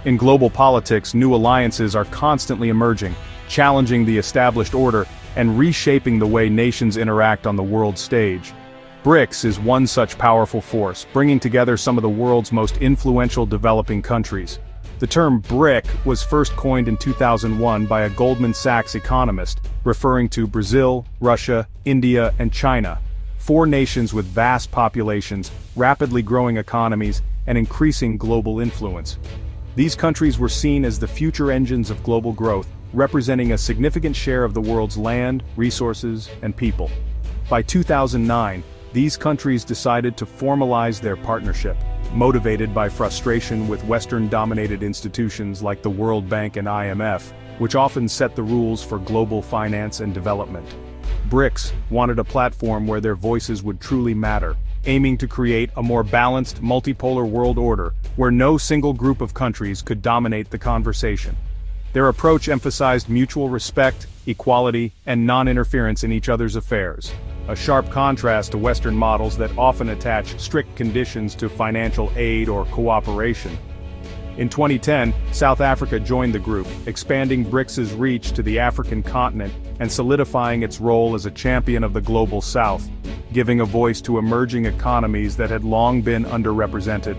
In global politics, new alliances are constantly emerging, challenging the established order and reshaping the way nations interact on the world stage. BRICS is one such powerful force, bringing together some of the world's most influential developing countries. The term BRIC was first coined in 2001 by a Goldman Sachs economist, referring to Brazil, Russia, India, and China, four nations with vast populations, rapidly growing economies, and increasing global influence. These countries were seen as the future engines of global growth, representing a significant share of the world's land, resources, and people. By 2009, these countries decided to formalize their partnership, motivated by frustration with Western-dominated institutions like the World Bank and IMF, which often set the rules for global finance and development. BRICS wanted a platform where their voices would truly matter, aiming to create a more balanced, multipolar world order where no single group of countries could dominate the conversation. Their approach emphasized mutual respect, equality, and non-interference in each other's affairs, a sharp contrast to Western models that often attach strict conditions to financial aid or cooperation. In 2010, South Africa joined the group, expanding BRICS's reach to the African continent and solidifying its role as a champion of the global South, giving a voice to emerging economies that had long been underrepresented.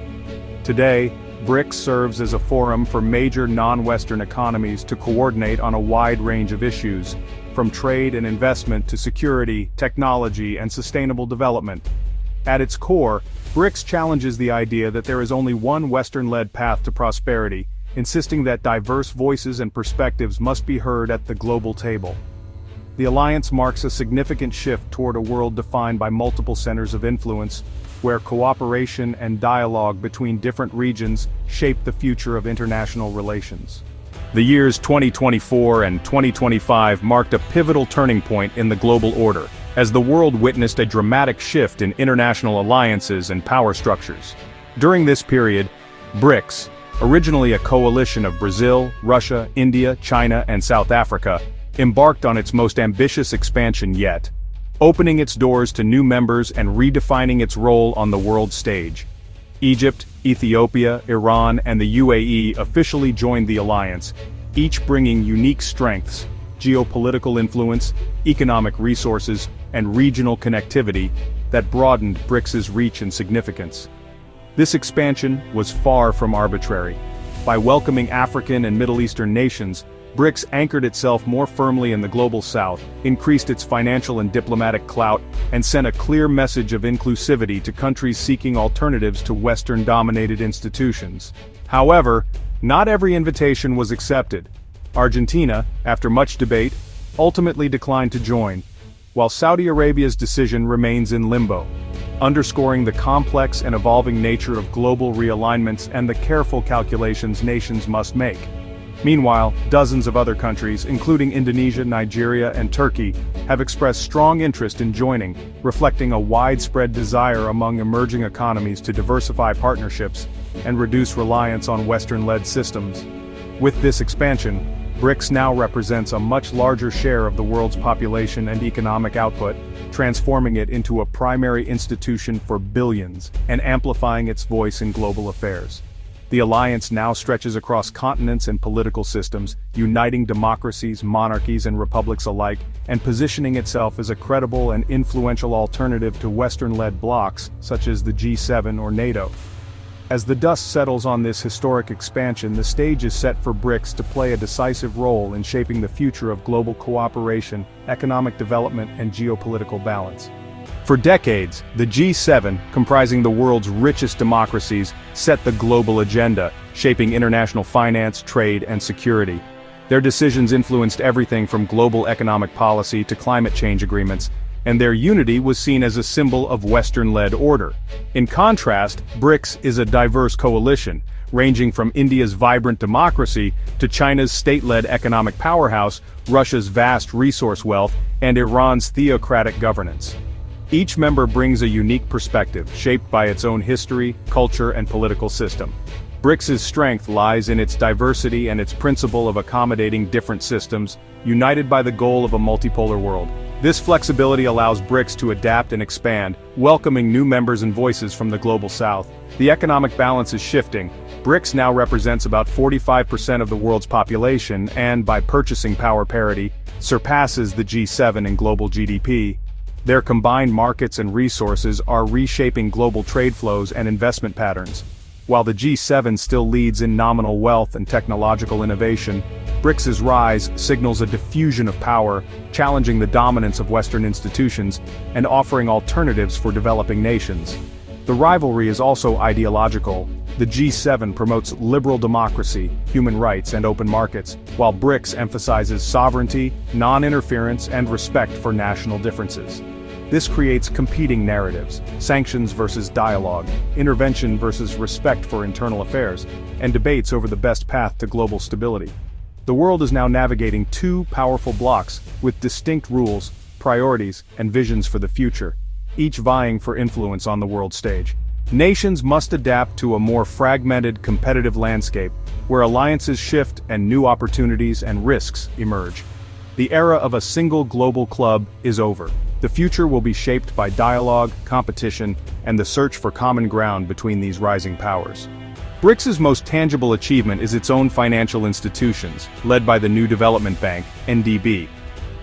Today, BRICS serves as a forum for major non-Western economies to coordinate on a wide range of issues, from trade and investment to security, technology, and sustainable development. At its core, BRICS challenges the idea that there is only one Western-led path to prosperity, insisting that diverse voices and perspectives must be heard at the global table. The alliance marks a significant shift toward a world defined by multiple centers of influence, where cooperation and dialogue between different regions shape the future of international relations. The years 2024 and 2025 marked a pivotal turning point in the global order, as the world witnessed a dramatic shift in international alliances and power structures. During this period, BRICS, originally a coalition of Brazil, Russia, India, China, and South Africa, embarked on its most ambitious expansion yet, opening its doors to new members and redefining its role on the world stage. Egypt, Ethiopia, Iran, and the UAE officially joined the alliance, each bringing unique strengths, geopolitical influence, economic resources, and regional connectivity that broadened BRICS's reach and significance. This expansion was far from arbitrary. By welcoming African and Middle Eastern nations, BRICS anchored itself more firmly in the global South, increased its financial and diplomatic clout, and sent a clear message of inclusivity to countries seeking alternatives to Western-dominated institutions. However, not every invitation was accepted. Argentina, after much debate, ultimately declined to join, while Saudi Arabia's decision remains in limbo, underscoring the complex and evolving nature of global realignments and the careful calculations nations must make. Meanwhile, dozens of other countries, including Indonesia, Nigeria, and Turkey, have expressed strong interest in joining, reflecting a widespread desire among emerging economies to diversify partnerships and reduce reliance on Western-led systems. With this expansion, BRICS now represents a much larger share of the world's population and economic output, transforming it into a primary institution for billions and amplifying its voice in global affairs. The alliance now stretches across continents and political systems, uniting democracies, monarchies, and republics alike, and positioning itself as a credible and influential alternative to Western-led blocs, such as the G7 or NATO. As the dust settles on this historic expansion, the stage is set for BRICS to play a decisive role in shaping the future of global cooperation, economic development, and geopolitical balance. For decades, the G7, comprising the world's richest democracies, set the global agenda, shaping international finance, trade, and security. Their decisions influenced everything from global economic policy to climate change agreements, and their unity was seen as a symbol of Western-led order. In contrast, BRICS is a diverse coalition, ranging from India's vibrant democracy to China's state-led economic powerhouse, Russia's vast resource wealth, and Iran's theocratic governance. Each member brings a unique perspective, shaped by its own history, culture, and political system. BRICS's strength lies in its diversity and its principle of accommodating different systems, united by the goal of a multipolar world. This flexibility allows BRICS to adapt and expand, welcoming new members and voices from the global South. The economic balance is shifting, BRICS now represents about 45% of the world's population and, by purchasing power parity, surpasses the G7 in global GDP. Their combined markets and resources are reshaping global trade flows and investment patterns. While the G7 still leads in nominal wealth and technological innovation, BRICS's rise signals a diffusion of power, challenging the dominance of Western institutions and offering alternatives for developing nations. The rivalry is also ideological. The G7 promotes liberal democracy, human rights, and open markets, while BRICS emphasizes sovereignty, non-interference, and respect for national differences. This creates competing narratives: sanctions versus dialogue, intervention versus respect for internal affairs, and debates over the best path to global stability. The world is now navigating two powerful blocs with distinct rules, priorities, and visions for the future, each vying for influence on the world stage. Nations must adapt to a more fragmented, competitive landscape, where alliances shift and new opportunities and risks emerge. The era of a single global club is over. The future will be shaped by dialogue, competition, and the search for common ground between these rising powers. BRICS's most tangible achievement is its own financial institutions, led by the New Development Bank, NDB.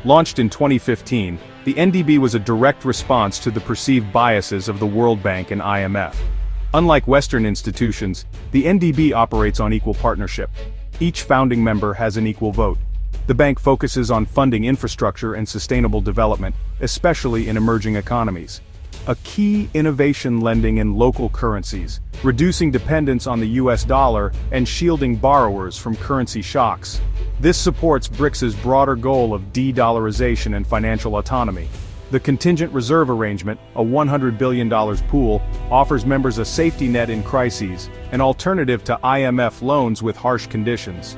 Launched in 2015, the NDB was a direct response to the perceived biases of the World Bank and IMF. Unlike Western institutions, the NDB operates on equal partnership. Each founding member has an equal vote. The bank focuses on funding infrastructure and sustainable development, especially in emerging economies. A key innovation lending in local currencies, reducing dependence on the US dollar and shielding borrowers from currency shocks. This supports BRICS's broader goal of de-dollarization and financial autonomy. The Contingent Reserve Arrangement, a $100 billion pool, offers members a safety net in crises, an alternative to IMF loans with harsh conditions.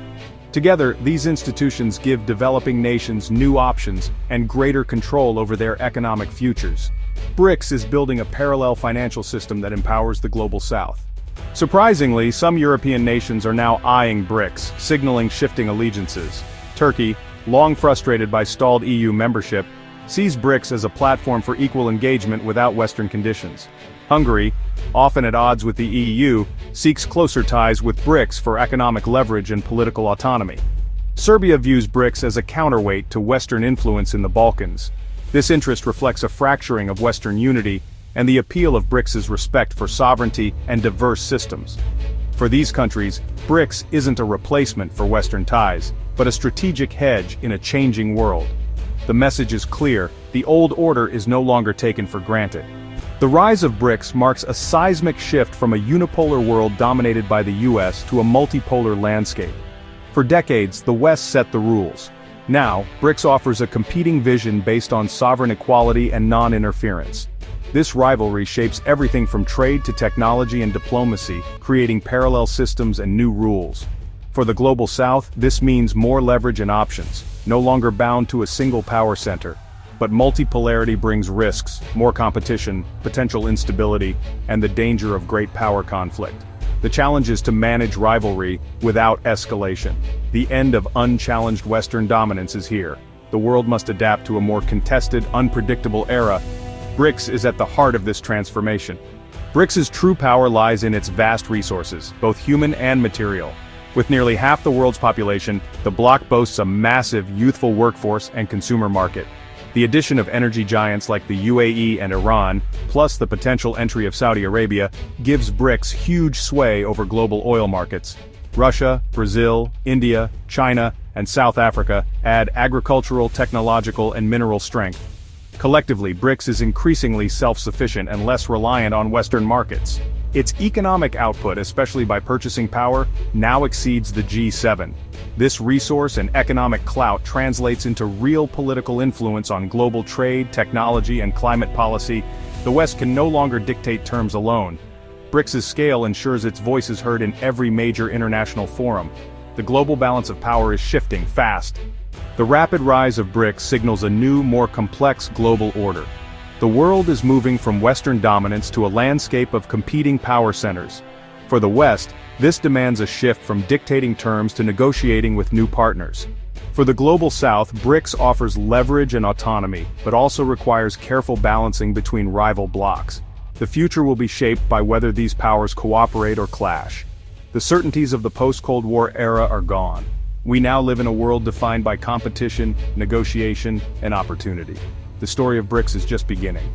Together, these institutions give developing nations new options and greater control over their economic futures. BRICS is building a parallel financial system that empowers the global south. Surprisingly, some European nations are now eyeing BRICS, signaling shifting allegiances. Turkey, long frustrated by stalled EU membership, sees BRICS as a platform for equal engagement without Western conditions. Hungary, often at odds with the EU, seeks closer ties with BRICS for economic leverage and political autonomy. Serbia views BRICS as a counterweight to Western influence in the Balkans. This interest reflects a fracturing of Western unity and the appeal of BRICS's respect for sovereignty and diverse systems. For these countries, BRICS isn't a replacement for Western ties, but a strategic hedge in a changing world. The message is clear: the old order is no longer taken for granted. The rise of BRICS marks a seismic shift from a unipolar world dominated by the US to a multipolar landscape. For decades, the West set the rules. Now, BRICS offers a competing vision based on sovereign equality and non-interference. This rivalry shapes everything from trade to technology and diplomacy, creating parallel systems and new rules. For the global south, this means more leverage and options, no longer bound to a single power center. But multipolarity brings risks, more competition, potential instability, and the danger of great power conflict. The challenge is to manage rivalry without escalation. The end of unchallenged Western dominance is here. The world must adapt to a more contested, unpredictable era. BRICS is at the heart of this transformation. BRICS's true power lies in its vast resources, both human and material. With nearly half the world's population, the bloc boasts a massive youthful workforce and consumer market. The addition of energy giants like the UAE and Iran, plus the potential entry of Saudi Arabia, gives BRICS huge sway over global oil markets. Russia, Brazil, India, China, and South Africa add agricultural, technological, and mineral strength. Collectively, BRICS is increasingly self-sufficient and less reliant on Western markets. Its economic output, especially by purchasing power, now exceeds the G7. This resource and economic clout translates into real political influence on global trade, technology, and climate policy. The West can no longer dictate terms alone. BRICS's scale ensures its voice is heard in every major international forum. The global balance of power is shifting fast. The rapid rise of BRICS signals a new, more complex global order. The world is moving from Western dominance to a landscape of competing power centers. For the West, this demands a shift from dictating terms to negotiating with new partners. For the global South, BRICS offers leverage and autonomy, but also requires careful balancing between rival blocs. The future will be shaped by whether these powers cooperate or clash. The certainties of the post-Cold War era are gone. We now live in a world defined by competition, negotiation, and opportunity. The story of BRICS is just beginning.